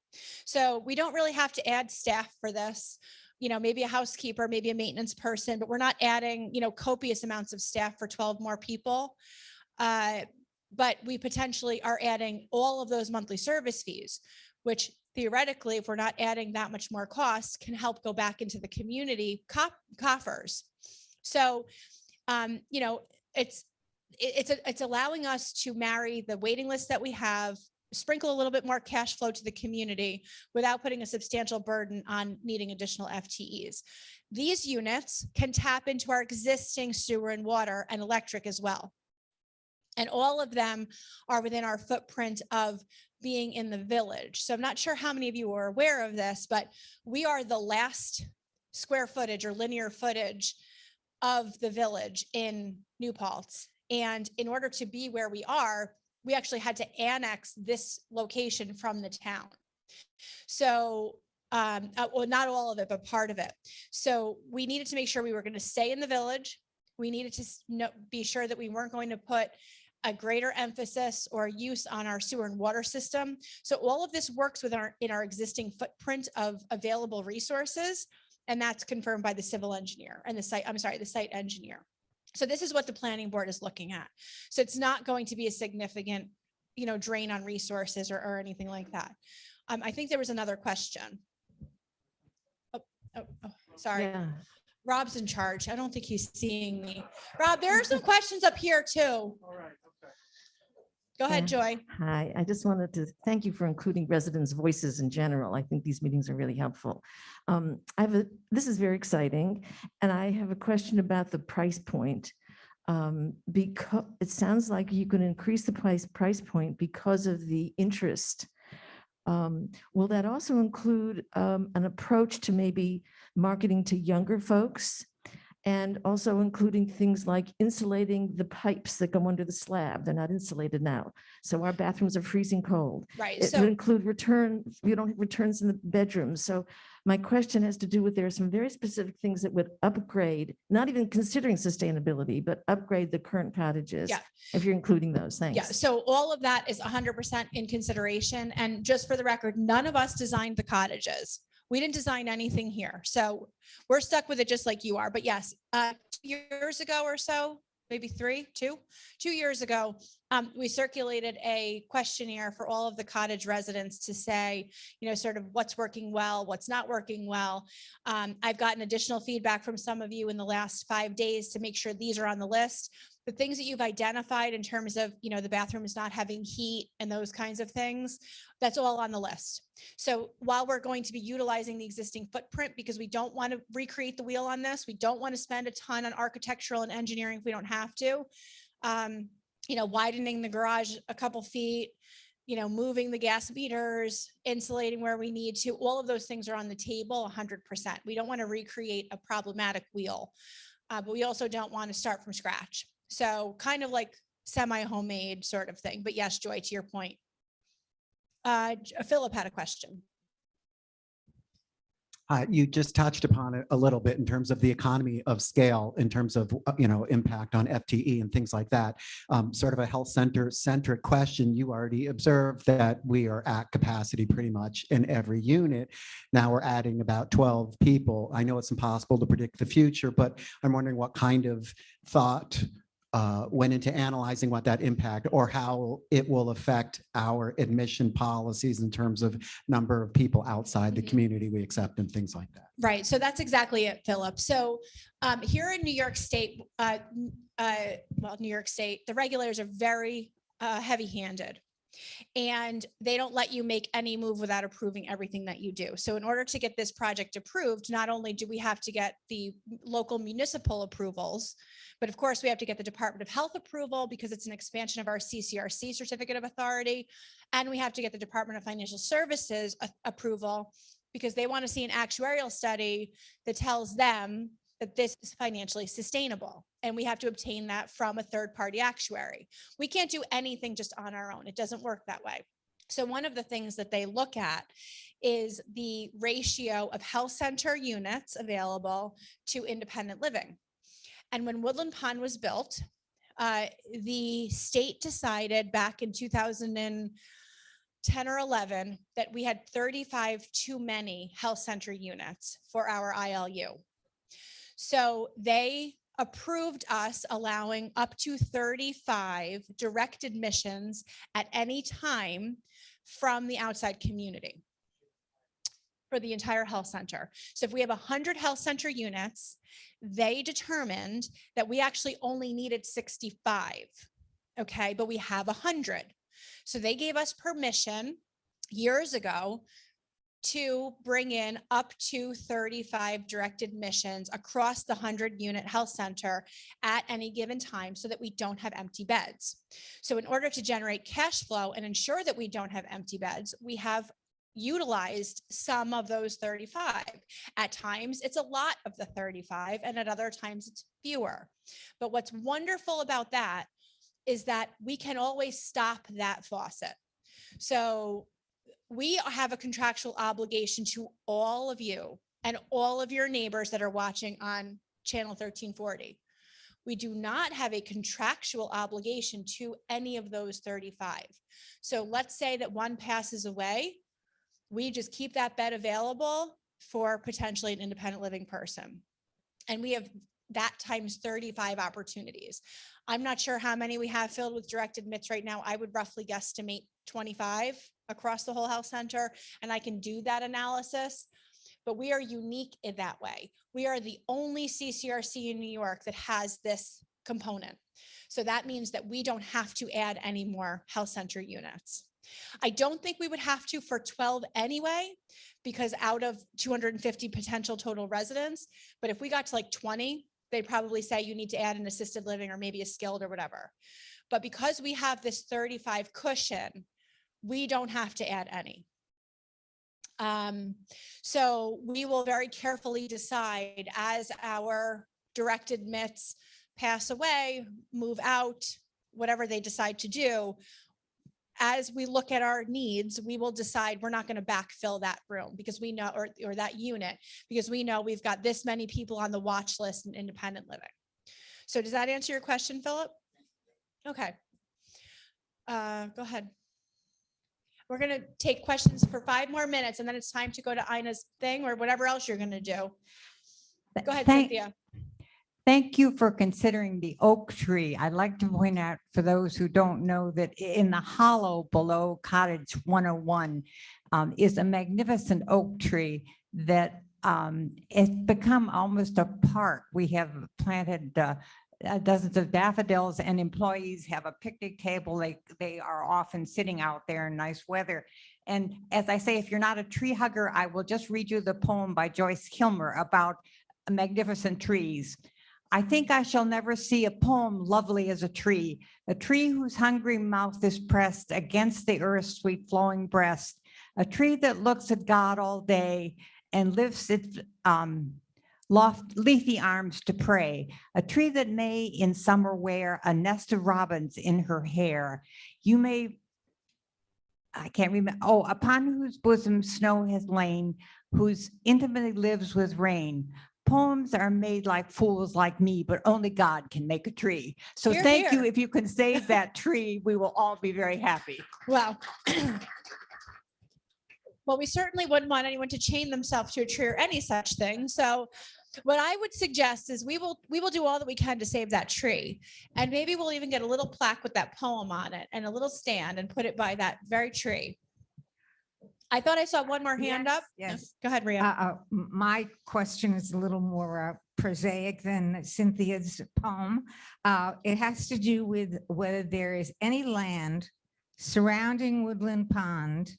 So we don't really have to add staff for this, maybe a housekeeper, maybe a maintenance person, but we're not adding, copious amounts of staff for 12 more people. But we potentially are adding all of those monthly service fees, which theoretically, if we're not adding that much more cost, can help go back into the community coffers. So, it's allowing us to marry the waiting list that we have, sprinkle a little bit more cash flow to the community without putting a substantial burden on needing additional FTEs. These units can tap into our existing sewer and water and electric as well. And all of them are within our footprint of being in the village. So I'm not sure how many of you are aware of this, but we are the last square footage or linear footage of the village in New Paltz. And in order to be where we are, we actually had to annex this location from the town. So, well, not all of it, but part of it. So we needed to make sure we were going to stay in the village. We needed to be sure that we weren't going to put a greater emphasis or use on our sewer and water system. So all of this works in our existing footprint of available resources. And that's confirmed by the civil engineer and the site engineer. So this is what the planning board is looking at. So it's not going to be a significant, drain on resources or anything like that. I think there was another question. Sorry. Yeah. Rob's in charge. I don't think he's seeing me. Rob, there are some questions up here too. Go ahead, Joy. Hi, I just wanted to thank you for including residents' voices in general. I think these meetings are really helpful. This is very exciting, and I have a question about the price point. Because it sounds like you can increase the price point because of the interest. Will that also include an approach to maybe marketing to younger folks? And also including things like insulating the pipes that go under the slab. They're not insulated now. So our bathrooms are freezing cold. Right. It would include we don't have returns in the bedrooms. So my question has to do with, there are some very specific things that would upgrade, not even considering sustainability, but upgrade the current cottages. Yeah. If you're including those, thanks. Yeah, so all of that is 100% in consideration. And just for the record, none of us designed the cottages. We didn't design anything here. So we're stuck with it just like you are. But yes, 2 years ago or so, maybe 2 years ago, we circulated a questionnaire for all of the cottage residents to say, sort of what's working well, what's not working well. I've gotten additional feedback from some of you in the last 5 days to make sure these are on the list. The things that you've identified in terms of, the bathroom is not having heat and those kinds of things, that's all on the list. So while we're going to be utilizing the existing footprint, because we don't want to recreate the wheel on this, we don't want to spend a ton on architectural and engineering if we don't have to, widening the garage a couple feet, moving the gas meters, insulating where we need to, all of those things are on the table 100%. We don't want to recreate a problematic wheel, but we also don't want to start from scratch. So kind of like semi-homemade sort of thing. But yes, Joy, to your point. Philip had a question. You just touched upon it a little bit in terms of the economy of scale, in terms of, impact on FTE and things like that. Sort of a health center centric question. You already observed that we are at capacity pretty much in every unit. Now we're adding about 12 people. I know it's impossible to predict the future, but I'm wondering what kind of thought went into analyzing what that impact or how it will affect our admission policies in terms of number of people outside the community we accept and things like that. Right. So that's exactly it, Philip. So here in New York State, New York State, the regulators are very heavy-handed. And they don't let you make any move without approving everything that you do. So in order to get this project approved, not only do we have to get the local municipal approvals, but of course we have to get the Department of Health approval because it's an expansion of our CCRC certificate of authority. And we have to get the Department of Financial Services approval because they want to see an actuarial study that tells them that this is financially sustainable. And we have to obtain that from a third-party actuary. We can't do anything just on our own. It doesn't work that way. So one of the things that they look at is the ratio of health center units available to independent living. And when Woodland Pond was built, the state decided back in 2010 or 11 that we had 35 too many health center units for our ILU. So they approved us allowing up to 35 direct admissions at any time from the outside community for the entire health center. So if we have 100 health center units, they determined that we actually only needed 65. Okay, but we have 100. So they gave us permission years ago to bring in up to 35 direct admissions across the 100-unit health center at any given time so that we don't have empty beds. So in order to generate cash flow and ensure that we don't have empty beds, we have utilized some of those 35. At times, it's a lot of the 35, and at other times, it's fewer. But what's wonderful about that is that we can always stop that faucet. So we have a contractual obligation to all of you and all of your neighbors that are watching on channel 1340. We do not have a contractual obligation to any of those 35. So let's say that one passes away. We just keep that bed available for potentially an independent living person. And we have that times 35 opportunities. I'm not sure how many we have filled with direct admits right now. I would roughly guesstimate 25 across the whole health center, and I can do that analysis. But we are unique in that way. We are the only CCRC in New York that has this component. So that means that we don't have to add any more health center units. I don't think we would have to for 12 anyway, because out of 250 potential total residents, but if we got to like 20, they'd probably say you need to add an assisted living or maybe a skilled or whatever. But because we have this 35 cushion, we don't have to add any. So we will very carefully decide as our direct admits pass away, move out, whatever they decide to do. As we look at our needs, we will decide we're not going to backfill that room because we know, or that unit, because we know we've got this many people on the watch list in independent living. So does that answer your question, Philip? Okay. Go ahead. We're going to take questions for 5 more minutes and then it's time to go to Ina's thing or whatever else you're going to do. Go ahead, Cynthia. Thank you for considering the oak tree. I'd like to point out for those who don't know that in the hollow below Cottage 101 is a magnificent oak tree that it's become almost a park. We have planted dozens of daffodils and employees have a picnic table. They are often sitting out there in nice weather. And as I say, if you're not a tree hugger, I will just read you the poem by Joyce Kilmer about magnificent trees. I think I shall never see a poem lovely as a tree whose hungry mouth is pressed against the earth's sweet flowing breast, a tree that looks at God all day and lifts its leafy arms to pray, a tree that may in summer wear a nest of robins in her hair. You may, I can't remember, oh, upon whose bosom snow has lain, whose intimately lives with rain. Poems are made like fools like me, but only God can make a tree. So Hear, thank hear. you. If you can save that tree, we will all be very happy. Well, well, we certainly wouldn't want anyone to chain themselves to a tree or any such thing. So what I would suggest is we will do all that we can to save that tree. And maybe we'll even get a little plaque with that poem on it and a little stand and put it by that very tree. I thought I saw one more hand up. Yes. Go ahead, Rhea. My question is a little more prosaic than Cynthia's poem. It has to do with whether there is any land surrounding Woodland Pond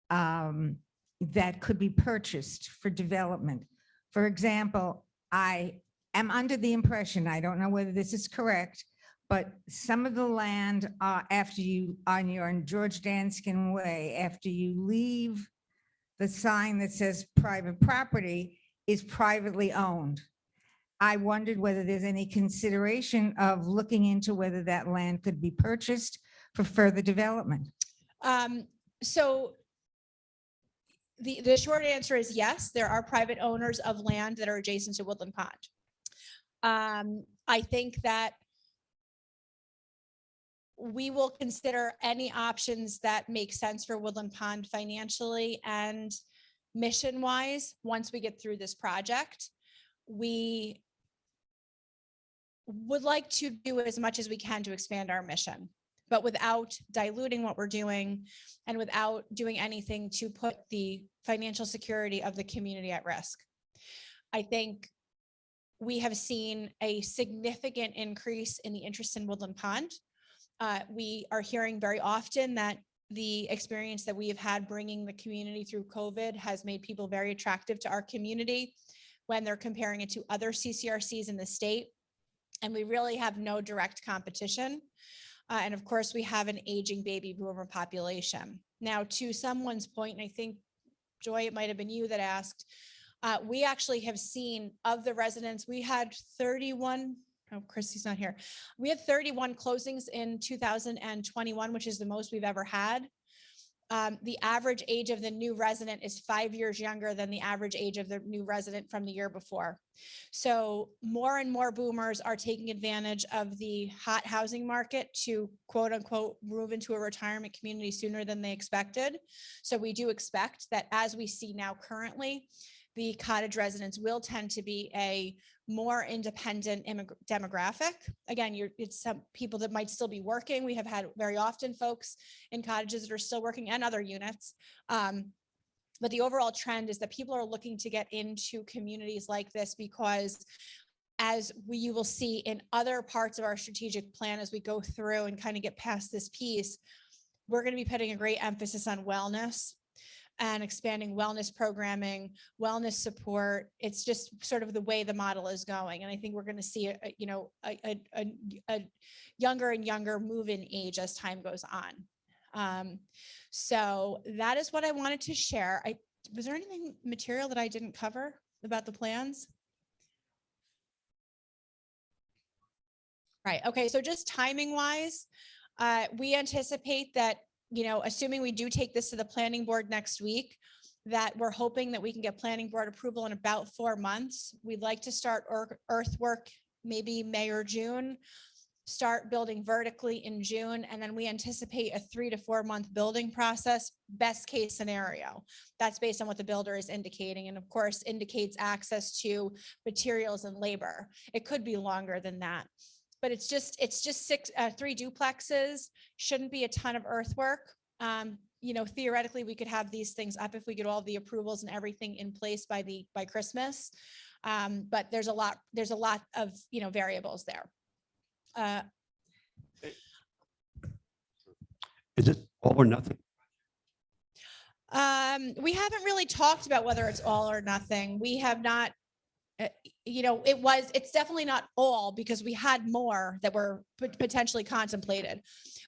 that could be purchased for development. For example, I am under the impression, I don't know whether this is correct, but some of the land after you, on George Danskin Way, after you leave the sign that says private property, is privately owned. I wondered whether there's any consideration of looking into whether that land could be purchased for further development. So the short answer is yes, there are private owners of land that are adjacent to Woodland Pond. I think that we will consider any options that make sense for Woodland Pond financially and mission wise. Once we get through this project, we would like to do as much as we can to expand our mission, but without diluting what we're doing and without doing anything to put the financial security of the community at risk. I think we have seen a significant increase in the interest in Woodland Pond. We are hearing very often that the experience that we have had bringing the community through COVID has made people very attractive to our community when they're comparing it to other CCRCs in the state. And we really have no direct competition. And of course, we have an aging baby boomer population. Now, to someone's point, and I think, Joy, it might have been you that asked, we actually have seen of the residents, we had 31, oh, Christy's not here. We had 31 closings in 2021, which is the most we've ever had. the average age of the new resident is 5 years younger than the average age of the new resident from the year before. So more and more boomers are taking advantage of the hot housing market to quote unquote move into a retirement community sooner than they expected. So we do expect that, as we see now currently, the cottage residents will tend to be a more independent demographic. Again, it's some people that might still be working. We have had very often folks in cottages that are still working, and other units. But the overall trend is that people are looking to get into communities like this because, as you will see in other parts of our strategic plan, as we go through and kind of get past this piece, we're going to be putting a great emphasis on wellness and expanding wellness programming, wellness support. It's just sort of the way the model is going. And I think we're going to see a younger and younger move-in age as time goes on. So that is what I wanted to share. Was there anything material that I didn't cover about the plans? Right. Okay. So just timing wise, we anticipate that, assuming we do take this to the planning board next week, that we're hoping that we can get planning board approval in about 4 months. We'd like to start earthwork maybe May or June, start building vertically in June, and then we anticipate a 3 to 4 month building process, best case scenario. That's based on what the builder is indicating, and of course indicates access to materials and labor. It could be longer than that. But it's just 3 duplexes, shouldn't be a ton of earthwork. Theoretically, we could have these things up if we get all the approvals and everything in place by Christmas. But there's a lot of, variables there. Is it all or nothing? We haven't really talked about whether it's all or nothing. We have not, it's definitely not all, because we had more that were potentially contemplated,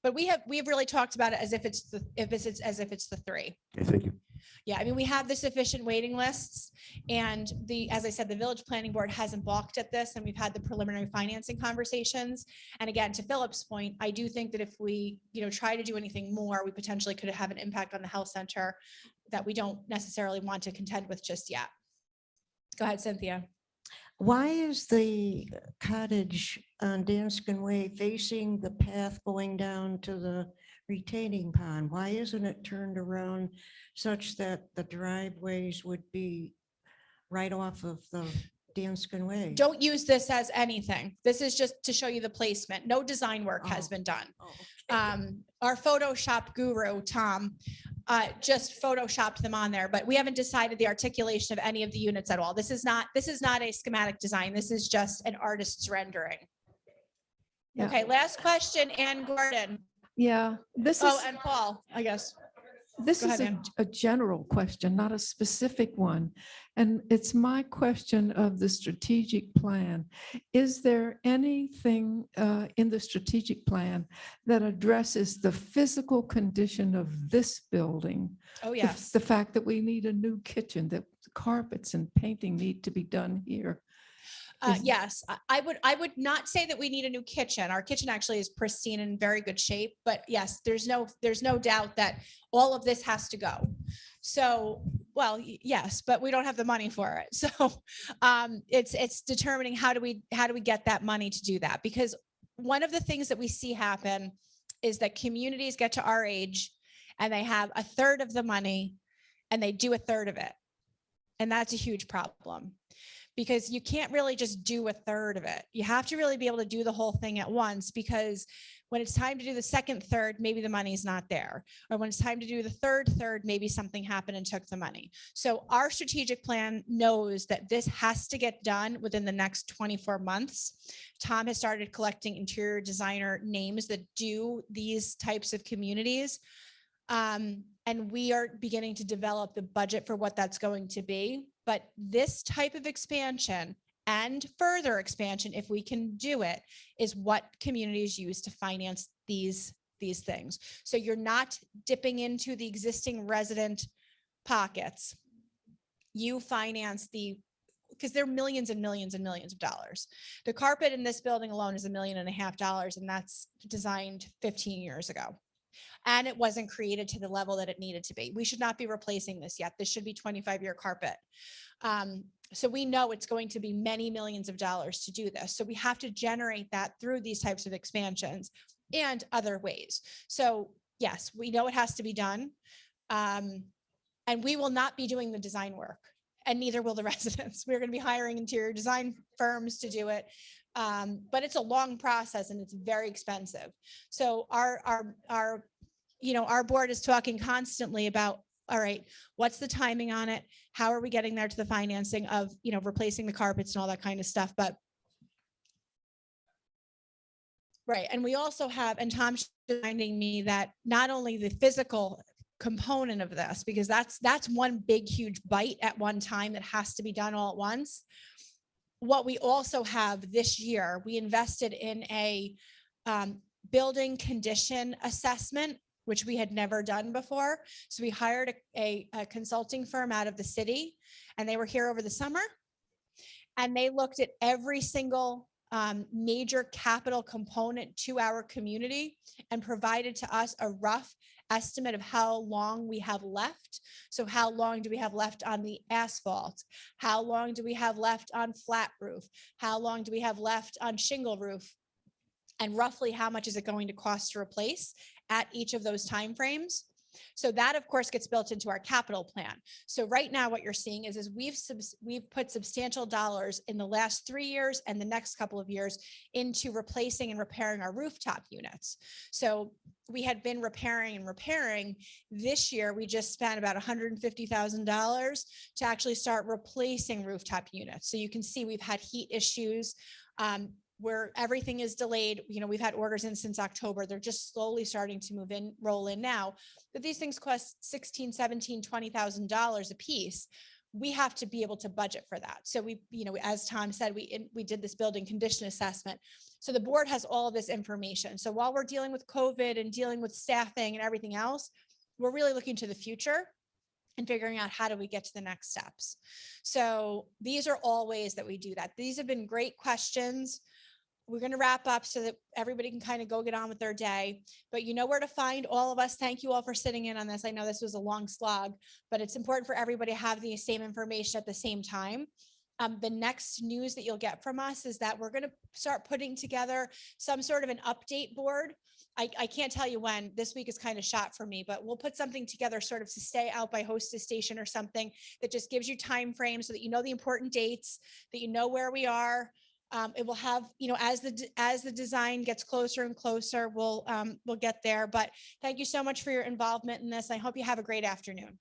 but we have really talked about it as if it's the 3. Okay, thank you. Yeah, I mean, we have the sufficient waiting lists, and as I said, the village planning board hasn't balked at this, and we've had the preliminary financing conversations. And again, to Philip's point, I do think that if we, try to do anything more, we potentially could have an impact on the health center that we don't necessarily want to contend with just yet. Go ahead, Cynthia. Why is the cottage on Danskin Way facing the path going down to the retaining pond? Why isn't it turned around such that the driveways would be right off of the Danskin Way? Don't use this as anything. This is just to show you the placement. No design work has been done. Our Photoshop guru, Tom, just Photoshopped them on there, but we haven't decided the articulation of any of the units at all. This is not a schematic design. This is just an artist's rendering. Yeah. Okay, last question, Ann Gordon. Yeah, And Paul, I guess. This Go is ahead, Ann. a general question, not a specific one. And it's my question of the strategic plan. Is there anything in the strategic plan that addresses the physical condition of this building? Oh, yes. The fact that we need a new kitchen, that carpets and painting need to be done here. Yes, I would not say that we need a new kitchen. Our kitchen actually is pristine and in very good shape, but yes, there's no doubt that all of this has to go. So, well, yes, but we don't have the money for it. So it's determining how do we get that money to do that? Because one of the things that we see happen is that communities get to our age and they have a third of the money and they do a third of it. And that's a huge problem, because you can't really just do a third of it. You have to really be able to do the whole thing at once, because when it's time to do the second third, maybe the money's not there. Or when it's time to do the third, maybe something happened and took the money. So our strategic plan knows that this has to get done within the next 24 months. Tom has started collecting interior designer names that do these types of communities. And we are beginning to develop the budget for what that's going to be. But this type of expansion and further expansion, if we can do it, is what communities use to finance these things. So you're not dipping into the existing resident pockets. You finance because they're millions and millions and millions of dollars. The carpet in this building alone is $1.5 million, and that's designed 15 years ago. And it wasn't created to the level that it needed to be. We should not be replacing this yet. This should be 25-year carpet. So we know it's going to be many millions of dollars to do this. So we have to generate that through these types of expansions and other ways. So yes, we know it has to be done. And we will not be doing the design work, and neither will the residents. We're going to be hiring interior design firms to do it. But it's a long process and it's very expensive. So our board is talking constantly about, all right, what's the timing on it? How are we getting there to the financing of, replacing the carpets and all that kind of stuff? But right. And we also have, and Tom's reminding me that not only the physical component of this, because that's one big, huge bite at one time that has to be done all at once. What we also have this year, we invested in a building condition assessment, which we had never done before. So we hired a consulting firm out of the city, and they were here over the summer, and they looked at every single major capital component to our community and provided to us a rough estimate of how long we have left. So how long do we have left on the asphalt? How long do we have left on flat roof? How long do we have left on shingle roof? And roughly how much is it going to cost to replace at each of those timeframes? So that, of course, gets built into our capital plan. So right now what you're seeing is we've put substantial dollars in the last 3 years and the next couple of years into replacing and repairing our rooftop units. So we had been repairing and repairing. This year, we just spent about $150,000 to actually start replacing rooftop units. So you can see we've had heat issues. Where everything is delayed. We've had orders in since October. They're just slowly starting to roll in now. But these things cost $16,000, $17,000, $20,000 a piece. We have to be able to budget for that. So we, as Tom said, we did this building condition assessment. So the board has all of this information. So while we're dealing with COVID and dealing with staffing and everything else, we're really looking to the future and figuring out how do we get to the next steps. So these are all ways that we do that. These have been great questions. We're going to wrap up so that everybody can kind of go get on with their day, but you know where to find all of us. Thank you all for sitting in on this. I know this was a long slog, but it's important for everybody to have the same information at the same time. The next news that you'll get from us is that we're going to start putting together some sort of an update board. I can't tell you when. This week is kind of shot for me, but we'll put something together sort of to stay out by hostess station or something that just gives you time frames so that you know the important dates, that you know where we are. It will have, as the design gets closer and closer, we'll get there. But thank you so much for your involvement in this. I hope you have a great afternoon.